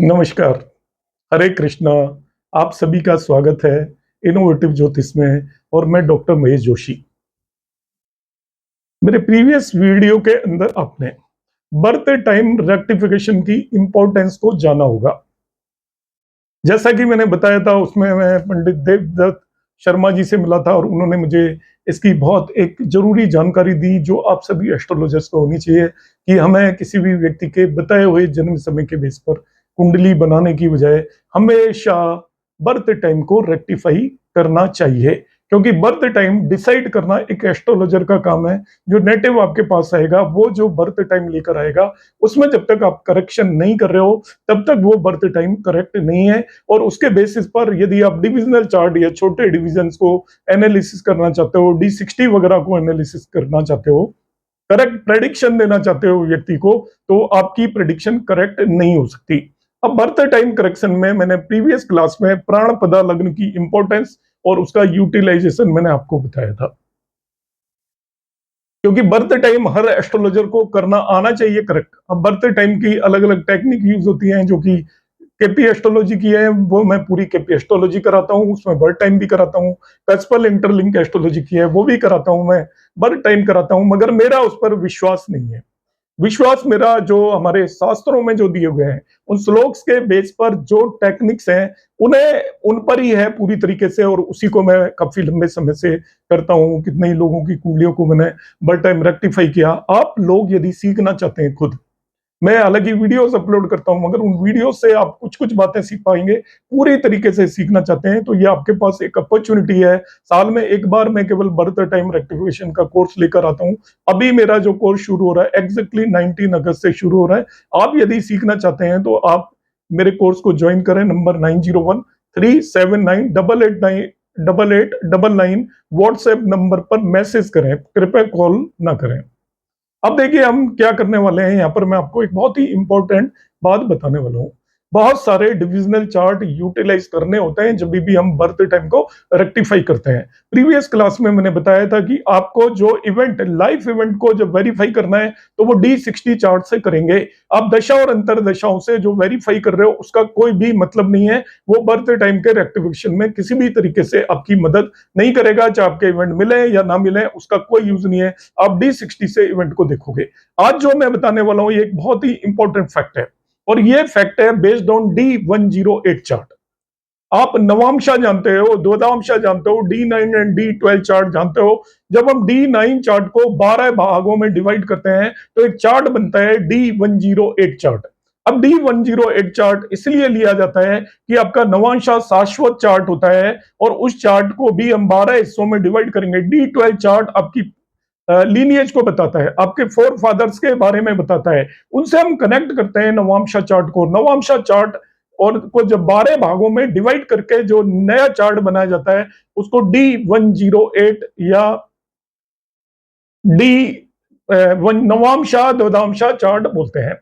नमस्कार, हरे कृष्णा। आप सभी का स्वागत है इनोवेटिव ज्योतिष में और मैं डॉक्टर महेश जोशी। मेरे प्रीवियस वीडियो के अंदर आपने बर्थ टाइम रेक्टिफिकेशन की इंपॉर्टेंस को जाना होगा। जैसा कि मैंने बताया था उसमें मैं पंडित देवदत्त शर्मा जी से मिला था और उन्होंने मुझे इसकी बहुत एक ज़रूरी जानकारी दी जो आप सभी एस्ट्रोलॉजर्स को होनी चाहिए कि हमें किसी भी व्यक्ति के बताए हुए जन्म समय के बेस पर कुंडली बनाने की बजाय हमेशा बर्थ टाइम को रेक्टिफाई करना चाहिए, क्योंकि बर्थ टाइम डिसाइड करना एक एस्ट्रोलॉजर का काम है। जो नेटिव आपके पास आएगा वो जो बर्थ टाइम लेकर आएगा उसमें जब तक आप करेक्शन नहीं कर रहे हो तब तक वो बर्थ टाइम करेक्ट नहीं है। और उसके बेसिस पर यदि आप डिविजनल चार्ट या छोटे डिविजन्स को एनालिसिस करना चाहते हो, डी60 वगैरह को एनालिसिस करना चाहते हो, करेक्ट प्रेडिक्शन देना चाहते हो व्यक्ति को, तो आपकी प्रेडिक्शन करेक्ट नहीं हो सकती। अब बर्थ टाइम करेक्शन में मैंने प्रीवियस क्लास में प्राण पदा लग्न की इंपॉर्टेंस और उसका यूटिलाइजेशन मैंने आपको बताया था, क्योंकि बर्थ टाइम हर एस्ट्रोलॉजर को करना आना चाहिए करेक्ट। अब बर्थ टाइम की अलग अलग टेक्निक यूज होती हैं जो कि केपी एस्ट्रोलॉजी की है, वो मैं पूरी केपी एस्ट्रोलॉजी कराता हूँ, उसमें बर्थ टाइम भी कराता हूँ। कस्पल इंटरलिंक एस्ट्रोलॉजी की है वो भी कराता हूँ, मैं बर्थ टाइम कराता हूँ, मगर मेरा उस पर विश्वास नहीं है। विश्वास मेरा जो हमारे शास्त्रों में जो दिए हुए हैं उन श्लोक्स के बेस पर जो टेक्निक्स हैं उन्हें उन पर ही है पूरी तरीके से, और उसी को मैं काफी लंबे समय से करता हूँ। कितने ही लोगों की कुंडलियों को मैंने बर्थ टाइम रेक्टिफाई किया। आप लोग यदि सीखना चाहते हैं खुद, मैं अलग ही वीडियोस अपलोड करता हूं, मगर उन वीडियो से आप कुछ कुछ बातें सीख पाएंगे। पूरी तरीके से सीखना चाहते हैं तो ये आपके पास एक अपॉर्चुनिटी है। साल में एक बार मैं केवल बर्थ टाइम रेक्टिफिकेशन का कोर्स लेकर आता हूं। अभी मेरा जो कोर्स शुरू हो रहा है एग्जैक्टली 19 अगस्त से शुरू हो रहा है। आप यदि सीखना चाहते हैं तो आप मेरे कोर्स को ज्वाइन करें। नंबर 9013798899 व्हाट्सएप नंबर पर मैसेज करें, कृपया कॉल ना करें। अब देखिए हम क्या करने वाले हैं, यहाँ पर मैं आपको एक बहुत ही इंपॉर्टेंट बात बताने वाला हूँ। बहुत सारे डिविजनल चार्ट यूटिलाइज करने होते हैं जब भी हम बर्थ टाइम को रेक्टिफाई करते हैं। प्रीवियस क्लास में मैंने बताया था कि आपको जो इवेंट लाइफ इवेंट को जब वेरीफाई करना है तो वो डी60 चार्ट से करेंगे। आप दशा और अंतर दशाओं से जो वेरीफाई कर रहे हो उसका कोई भी मतलब नहीं है। वो बर्थ टाइम के रेक्टिफिकेशन में किसी भी तरीके से आपकी मदद नहीं करेगा, चाहे आपके इवेंट मिले या ना मिले उसका कोई यूज नहीं है। आप डी60 से इवेंट को देखोगे। आज जो मैं बताने वाला हूं ये एक बहुत ही इंपॉर्टेंट फैक्ट है, और ये फैक्ट है बेस्ड ऑन डी108 चार्ट। आप नवांशा जानते हो, द्वदांशा जानते हो, डी9 एंड डी12 चार्ट जानते हो। जब हम डी9 चार्ट को 12 भागों में डिवाइड करते हैं तो एक चार्ट बनता है डी108 चार्ट। अब डी108 चार्ट इसलिए लिया जाता है कि आपका नवांशा शाश्वत चार्ट होता है, और उस चार्ट को भी हम 12 हिस्सों में डिवाइड करेंगे। डी12 चार्ट आपकी लीनिएज को बताता है, आपके फोर फादर्स के बारे में बताता है। उनसे हम कनेक्ट करते हैं नवांशा चार्ट को। नवांशा चार्ट और को जब 12 भागों में डिवाइड करके जो नया चार्ट बनाया जाता है उसको डी108 या डी नवांशा द्वदांशा चार्ट बोलते हैं।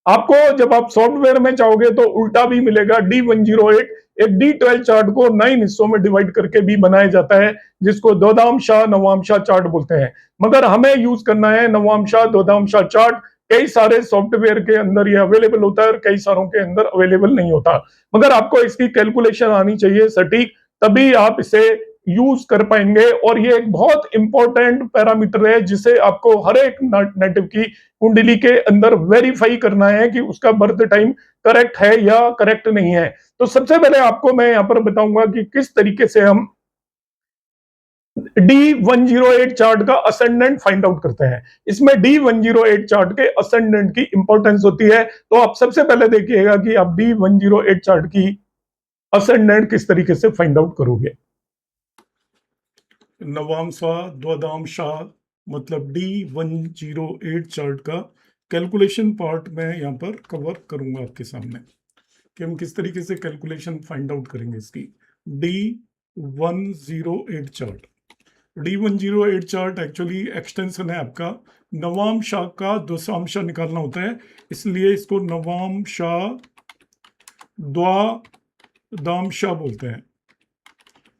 आपको जब आप सॉफ्टवेयर में चाहोगे तो उल्टा भी मिलेगा। डी108 एक डी12 चार्ट को 9 हिस्सों में डिवाइड करके भी बनाया जाता है, जिसको द्वदांशा नवांशा चार्ट बोलते हैं। मगर हमें यूज करना है नवांशा द्वदांशा चार्ट। कई सारे सॉफ्टवेयर के अंदर ये अवेलेबल होता है और कई सारों के अंदर अवेलेबल नहीं होता, मगर आपको इसकी कैलकुलेशन आनी चाहिए सटीक, तभी आप इसे यूज कर पाएंगे। और ये एक बहुत इंपॉर्टेंट पैरामीटर है जिसे आपको हर एक नेटिव की कुंडली के अंदर वेरीफाई करना है कि उसका बर्थ टाइम करेक्ट है या करेक्ट नहीं है। तो सबसे पहले आपको मैं यहां पर बताऊंगा कि किस तरीके से हम डी108 चार्ट का असेंडेंट फाइंड आउट करते हैं। इसमें डी108 चार्ट के असेंडेंट की इंपॉर्टेंस होती है। तो आप सबसे पहले देखिएगा कि आप डी108 चार्ट की असेंडेंट किस तरीके से फाइंड आउट करोगे। नवांशा द्वदांशा मतलब डी108 चार्ट का कैलकुलेशन पार्ट मैं यहाँ पर कवर करूंगा आपके सामने कि हम किस तरीके से कैलकुलेशन फाइंड आउट करेंगे इसकी। डी108 चार्ट, डी108 चार्ट एक्चुअली एक्सटेंशन है आपका नवांशा का दशांशा निकालना होता है, इसलिए इसको नवांशा द्वादांशा बोलते हैं।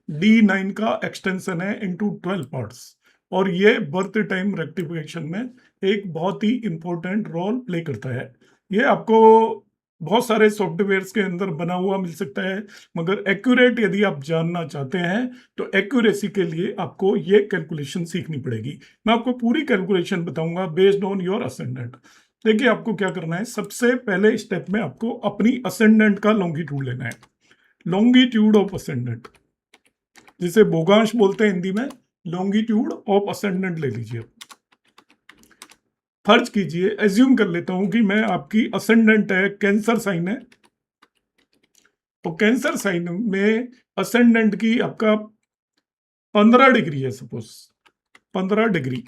D9 का एक्सटेंशन है इनटू 12 पार्ट्स, और ये बर्थ टाइम रेक्टिफिकेशन में एक बहुत ही इंपॉर्टेंट रोल प्ले करता है। ये आपको बहुत सारे सॉफ्टवेयर्स के अंदर बना हुआ मिल सकता है, मगर एक्यूरेट यदि आप जानना चाहते हैं तो एक्यूरेसी के लिए आपको ये कैलकुलेशन सीखनी पड़ेगी। मैं आपको पूरी कैलकुलेशन बताऊंगा बेस्ड ऑन योर असेंडेंट। देखिए आपको क्या करना है, सबसे पहले स्टेप में आपको अपनी असेंडेंट का लॉन्गिट्यूड लेना है। लॉन्गिट्यूड ऑफ असेंडेंट, जिसे बोगांश बोलते हैं हिंदी में, लॉन्गिट्यूड ऑफ असेंडेंट ले लीजिए। फर्ज कीजिए, एज्यूम कर लेता हूं कि मैं आपकी असेंडेंट है, कैंसर साइन है, तो कैंसर साइन में असेंडेंट की आपका 15 डिग्री है, सपोज 15 डिग्री,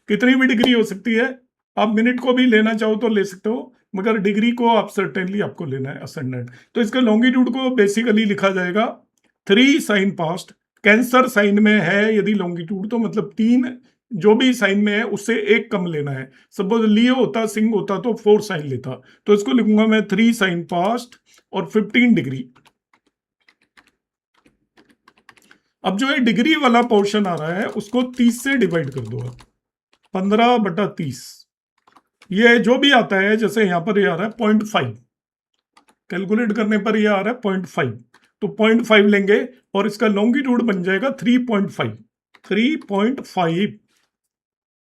कितनी भी डिग्री हो सकती है, आप मिनट को भी लेना चाहो तो ले सकते हो, मगर डिग्री को आप सर्टेनली आपको लेना है असेंडेंट। तो इसका लॉन्गिट्यूड को बेसिकली लिखा जाएगा 3 साइन पास्ट। कैंसर साइन में है यदि लॉन्गिट्यूड, तो मतलब 3 जो भी साइन में है उससे एक कम लेना है। सपोज लियो होता, सिंह होता तो 4 साइन लेता, तो इसको लिखूंगा मैं 3 साइन पास्ट और 15 डिग्री। अब जो ये डिग्री वाला पोर्शन आ रहा है उसको 30 से डिवाइड कर दो, 15/30। ये जो भी आता है, जैसे यहां पर ये आ रहा है 0.5, कैलकुलेट करने पर ये आ रहा है 0.5, तो 0.5 लेंगे और इसका लॉन्गिट्यूड बन जाएगा 3.5। 3.5।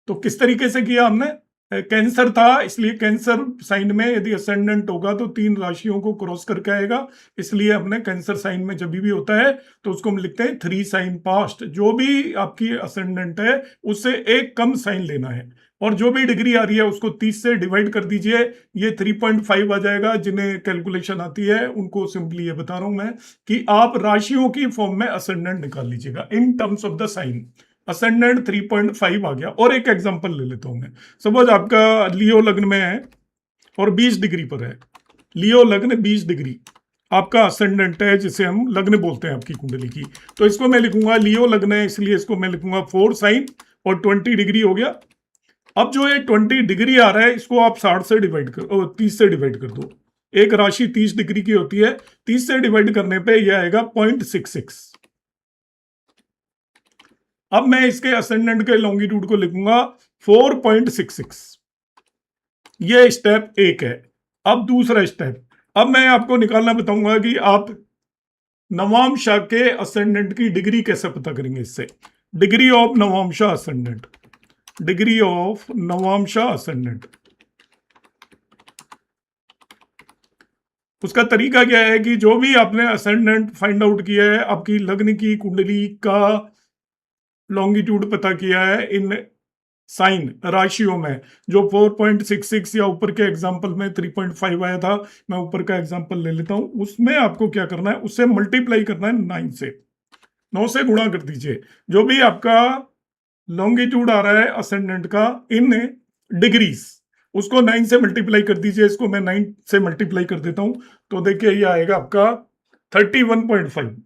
तो किस तरीके से किया हमने, कैंसर था इसलिए कैंसर साइन में यदि असेंडेंट होगा तो 3 राशियों को क्रॉस करके आएगा, इसलिए हमने कैंसर साइन में जब भी होता है तो उसको हम लिखते हैं 3 साइन पास्ट। जो भी आपकी असेंडेंट है उससे एक कम साइन लेना है, और जो भी डिग्री आ रही है उसको 30 से डिवाइड कर दीजिए, ये 3.5 आ जाएगा। जिन्हें कैलकुलेशन आती है उनको सिंपली ये बता रहा हूं मैं कि आप राशियों की फॉर्म में असेंडेंट निकाल लीजिएगा in terms of the sine. Ascendant 3.5 आ गया। और एक एग्जांपल ले लेता हूं मैं, सपोज आपका लियो लग्न में है और 20 डिग्री पर है, लियो लग्न 20 डिग्री आपका असेंडेंट है, जिसे हम लग्न बोलते हैं आपकी कुंडली की। तो इसको मैं लिखूंगा, लियो लग्न है इसलिए इसको मैं लिखूंगा 4 साइन और 20 डिग्री हो गया। अब जो ये 20 डिग्री आ रहा है इसको आप 60 से डिवाइड कर 30 से डिवाइड कर दो। एक राशि 30 डिग्री की होती है, 30 से डिवाइड करने पे यह आएगा 0.66। अब मैं इसके असेंडेंट के लॉन्गिट्यूड को लिखूंगा 4.66। ये स्टेप 1 है। अब दूसरा स्टेप, अब मैं आपको निकालना बताऊंगा कि आप नवांशा के असेंडेंट की डिग्री कैसे पता करेंगे। इससे degree of navamsha ascendant, degree of navamsha ascendant, उसका तरीका क्या है कि जो भी आपने असेंडेंट फाइंड आउट किया है, आपकी लग्न की कुंडली का लॉन्गिट्यूड पता किया है इन साइन राशियों में, जो 4.66 या ऊपर के एग्जांपल में 3.5 आया था, मैं ऊपर का एग्जांपल ले लेता हूं, उसमें आपको क्या करना है, उससे मल्टीप्लाई करना है 9 से, 9 से गुणा कर दीजिए। जो भी आपका लॉन्गिट्यूड आ रहा है असेंडेंट का इन डिग्रीज, उसको 9 से मल्टीप्लाई कर दीजिए। इसको मैं 9 से मल्टीप्लाई कर देता हूं, तो देखिए ये आएगा आपका 31.5,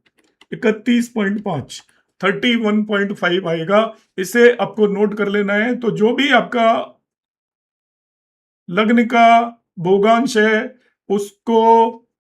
31.5, 31.5 आएगा। इसे आपको नोट कर लेना है। तो जो भी आपका लग्न का भोगांश है उसको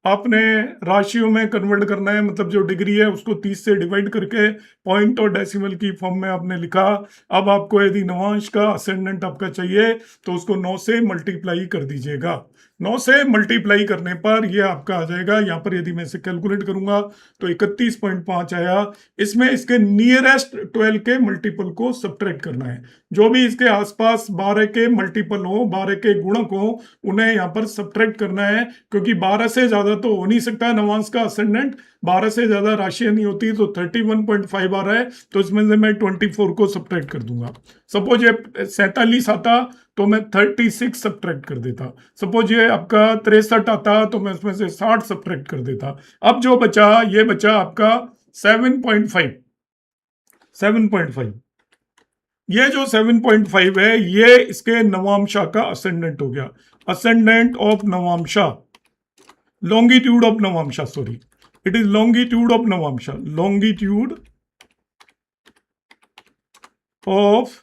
आपने राशियों में कन्वर्ट करना है, मतलब जो डिग्री है उसको 30 से डिवाइड करके पॉइंट और डेसिमल की फॉर्म में आपने लिखा। अब आपको यदि नवांश का असेंडेंट आपका चाहिए तो उसको 9 से मल्टीप्लाई कर दीजिएगा। 9 से मल्टीप्लाई करने पर ये आपका आ जाएगा, यहाँ पर यदि मैं इसे कैलकुलेट करूंगा तो 31.5 आया। इसमें इसके नियरेस्ट 12 के मल्टीपल को सब्ट्रैक्ट करना है। जो भी इसके आसपास 12 के मल्टीपल हो, 12 के गुणक हो, उन्हें यहाँ पर सब्ट्रैक्ट करना है, क्योंकि 12 से ज्यादा तो हो नहीं सकता नवांश का असेंडेंट, 12 से ज्यादा राशियां नहीं होती। तो 31.5 आ रहा है तो इसमें से मैं 24 को सब्ट्रैक्ट कर दूंगा। सपोज ये 47 आता तो मैं 36 सब्ट्रैक्ट कर देता। सपोज ये आपका 63 आता तो मैं उसमें से 60 सब्ट्रैक्ट कर देता। अब जो बचा ये बचा आपका 7.5। 7.5, ये जो 7.5 है ये इसके नवांशा का असेंडेंट हो गया। Ascendant of navamsha, longitude of navamsha, sorry, it is longitude of navamsha, longitude of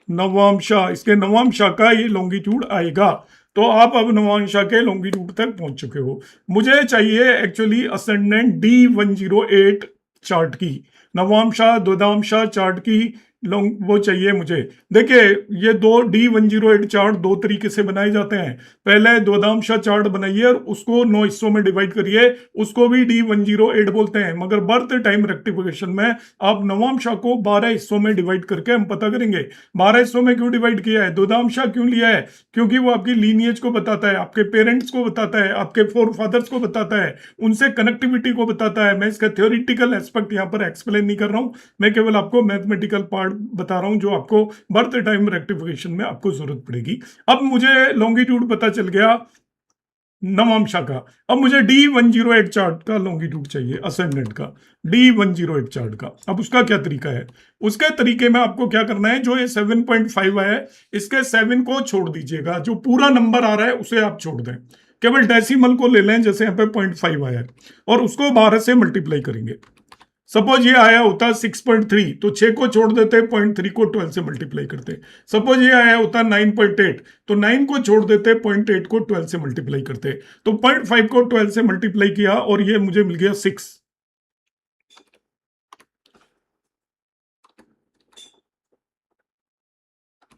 navamsha, इसके नवांशा का ये लॉन्गिट्यूड आएगा। तो आप अब नवांशा के लॉन्गिट्यूड तक पहुंच चुके हो। मुझे चाहिए एक्चुअली असेंडेंट D108 चार्ट की, नवांशा द्विधांशा चार्ट की लॉन्ग वो चाहिए मुझे। देखिए ये दो D108 चार्ट दो तरीके से बनाए जाते हैं। पहले द्वदांशा चार्ट बनाइए और उसको 9 हिस्सों में डिवाइड करिए, उसको भी D108 बोलते हैं। मगर बर्थ टाइम रेक्टिफिकेशन में आप नवांशा को 12 हिस्सों में डिवाइड करके हम पता करेंगे। 12 हिस्सों में क्यों डिवाइड किया है, द्वदांशा क्यों लिया है, क्योंकि वो आपकी लीनियज को बताता है, आपके पेरेंट्स को बताता है, आपके फोर फादर्स को बताता है, उनसे कनेक्टिविटी को बताता है। मैं इसका थ्योरिटिकल एस्पेक्ट यहाँ पर एक्सप्लेन नहीं कर रहा हूँ, मैं केवल आपको मैथमेटिकल पार्ट बता रहा हूं जो आपको बर्थ टाइम रेक्टिफिकेशन में आपको जरूरत पड़ेगी। अब मुझे लॉन्गिट्यूड पता चल गया नवांशा का। अब मुझे D108 चार्ट का लॉन्गिट्यूड चाहिए, असेंडेंट का D108 चार्ट का। अब उसका क्या तरीका है, उसके तरीके में आपको क्या करना है, जो ये 7.5 है इसके 7 को छोड़ दीजिएगा, जो पूरा नंबर आ रहा है उसे आप छोड़ दें, केवल डेसिमल को ले लें, जैसे यहाँ पे 0.5 आया है, और उसको 12 से मल्टीप्लाई करेंगे। सपोज ये आया होता 6.3, तो 6 को छोड़ देते, 0.3 को 12 से मल्टीप्लाई करते। सपोज ये आया होता 9.8, तो 9 को छोड़ देते, 0.8 को 12 से मल्टीप्लाई करते। तो 0.5 को 12 से मल्टीप्लाई किया और ये मुझे मिल गया 6।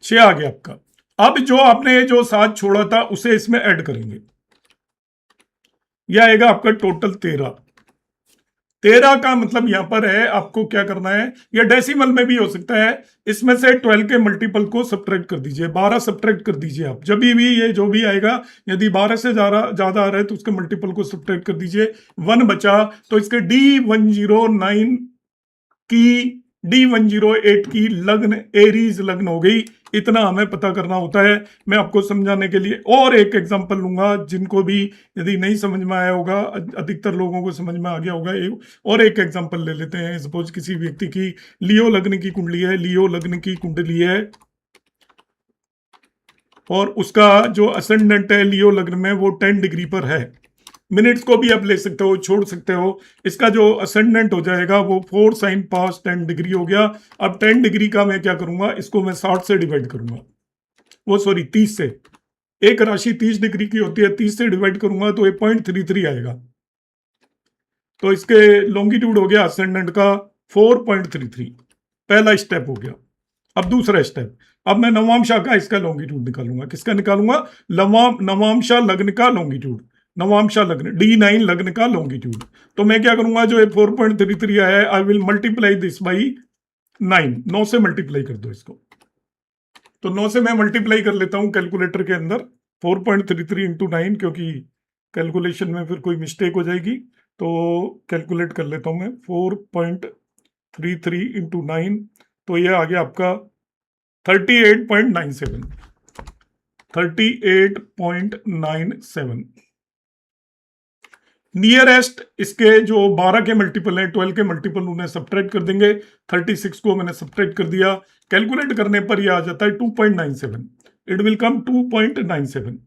6 आ गया आपका। अब जो आपने जो 7 छोड़ा था उसे इसमें ऐड करेंगे, यह आएगा आपका टोटल 13। 13 का मतलब यहां पर है आपको क्या करना है, या डेसिमल में भी हो सकता है, इसमें से 12 के मल्टीपल को सब्ट्रैक्ट कर दीजिए, 12 सब्ट्रैक्ट कर दीजिए आप। जब भी ये जो भी आएगा, यदि 12 से ज्यादा आ रहा है तो उसके मल्टीपल को सब्ट्रैक्ट कर दीजिए। 1 बचा, तो इसके D109 की D108 की लग्न एरीज लग्न हो गई। इतना हमें पता करना होता है। मैं आपको समझाने के लिए और एक एग्जांपल लूंगा, जिनको भी यदि नहीं समझ में आया होगा, अधिकतर लोगों को समझ में आ गया होगा। और एक एग्जांपल ले लेते हैं। सपोज किसी व्यक्ति की लियो लग्न की कुंडली है, लियो लग्न की कुंडली है, और उसका जो असेंडेंट है लियो लग्न में वो 10 डिग्री पर है। मिनट्स को भी आप ले सकते हो, छोड़ सकते हो। इसका जो असेंडेंट हो जाएगा वो 4 साइन पास 10 डिग्री हो गया। अब 10 डिग्री का मैं क्या करूंगा, इसको मैं 60 से डिवाइड करूंगा, वो सॉरी 30 से। एक राशि 30 डिग्री की होती है, 30 से डिवाइड करूंगा तो 8.33 आएगा। तो इसके लॉन्गिट्यूड हो गया असेंडेंट का 4.33। पहला स्टेप हो गया। अब दूसरा स्टेप, अब मैं नवांशा का इसका लॉन्गिट्यूड निकालूंगा। किसका निकालूंगा, नवांशा लग्न का लॉन्गिट्यूड, नवांशा लग्न D9 लग्न का लॉन्गिट्यूड। तो मैं क्या करूंगा, जो 4.33 आया है, I will multiply this by 9। 9 से मल्टीप्लाई कर दो इसको। तो 9 से मैं मल्टीप्लाई कर लेता हूं कैलकुलेटर के अंदर, 4.33 इंटू 9, क्योंकि कैलकुलेशन में फिर कोई मिस्टेक हो जाएगी। तो कैलकुलेट कर लेता हूं मैं, 4.33 इंटू 9, तो ये आ गया आपका 38.97। 38.97 नियरेस्ट इसके जो 12 के मल्टीपल हैं, 12 के मल्टीपल उन्हें सब्ट्रैक्ट कर देंगे। 36 को मैंने सब्ट्रैक्ट कर दिया, कैलकुलेट करने पर यह आ जाता है 2.97। It will come 2.97।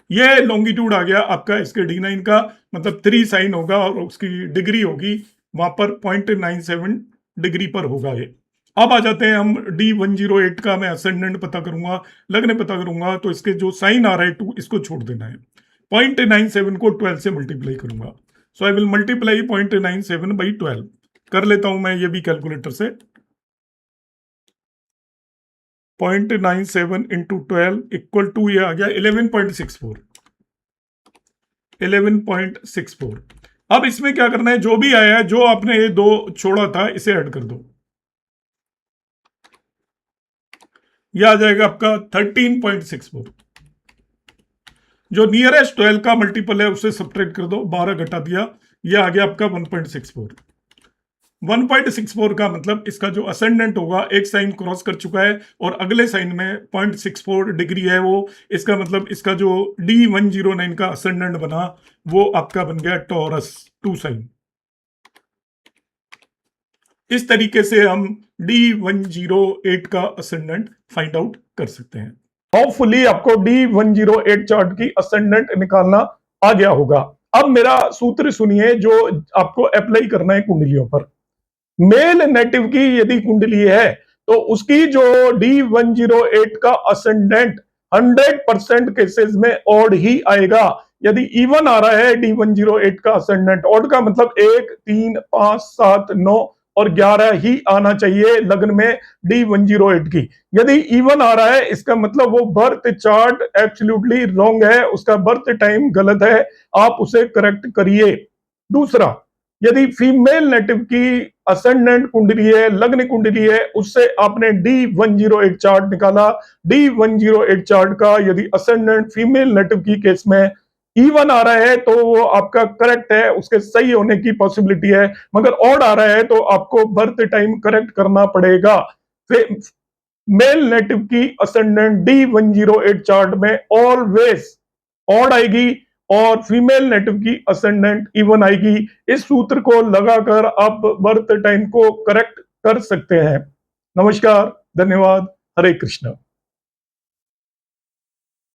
ये लॉन्गिट्यूड आ गया आपका इसके D9 का, मतलब 3 साइन होगा और उसकी डिग्री होगी वहां पर 0.97 डिग्री पर होगा ये। अब आ जाते हैं हम D108 का, मैं असेंडेंट पता करूंगा, लग्न पता करूंगा। तो इसके जो साइन आ रहा है 2, इसको छोड़ देना है। 0.97 को 12 से मल्टीप्लाई करूंगा। सो आई विल मल्टीप्लाई 0.97 बाई 12। कर लेता हूं मैं ये भी कैलकुलेटर से। 0.97 इंटू 12 इक्वल टू, ये आ गया 11.64। 11.64। अब इसमें क्या करना है, जो भी आया है, जो आपने ये दो छोड़ा था, इसे ऐड कर दो। यह आ जाएगा आपका 13.64। जो नियरेस्ट 12 का मल्टीपल है उसे सब्ट्रैक्ट कर दो, 12 घटा दिया, यह आ गया आपका 1.64। 1.64 का मतलब इसका जो असेंडेंट होगा, एक साइन क्रॉस कर चुका है और अगले साइन में 0.64 डिग्री है वो। इसका मतलब इसका जो D109 का असेंडेंट बना वो आपका बन गया टॉरस 2 साइन। इस तरीके से हम D108 का असेंडेंट फाइंड आउट कर सकते हैं। होपफुली आपको D108 चार्ट की असेंडेंट निकालना आ गया होगा। अब मेरा सूत्र सुनिए जो आपको अप्लाई करना है कुंडलियों पर। मेल नेटिव की यदि कुंडली है तो उसकी जो D108 का असेंडेंट 100% केसेस में ऑड ही आएगा। यदि इवन आ रहा है D108 का असेंडेंट, ऑड का मतलब 1, 3, 5, 7, 9 और 11 ही आना चाहिए लग्न में D108 की। यदि इवन आ रहा है इसका मतलब वो बर्थ चार्ट एब्सोल्युटली रॉन्ग है, उसका बर्थ टाइम गलत है, आप उसे करेक्ट करिए। दूसरा, यदि फीमेल नेटिव की असेंडेंट कुंडली है, लग्न कुंडली है, उससे आपने D108 चार्ट निकाला, D108 चार्ट का यदि असेंडेंट फीमेल नेटिव की केस में इवन आ रहा है तो वो आपका करेक्ट है, उसके सही होने की पॉसिबिलिटी है। मगर ऑड आ रहा है तो आपको बर्थ टाइम करेक्ट करना पड़ेगा। मेल नेटिव की असेंडेंट D108 चार्ट में ऑलवेज ऑड आएगी और फीमेल नेटिव की असेंडेंट इवन आएगी। इस सूत्र को लगाकर आप बर्थ टाइम को करेक्ट कर सकते हैं। नमस्कार, धन्यवाद, हरे कृष्ण।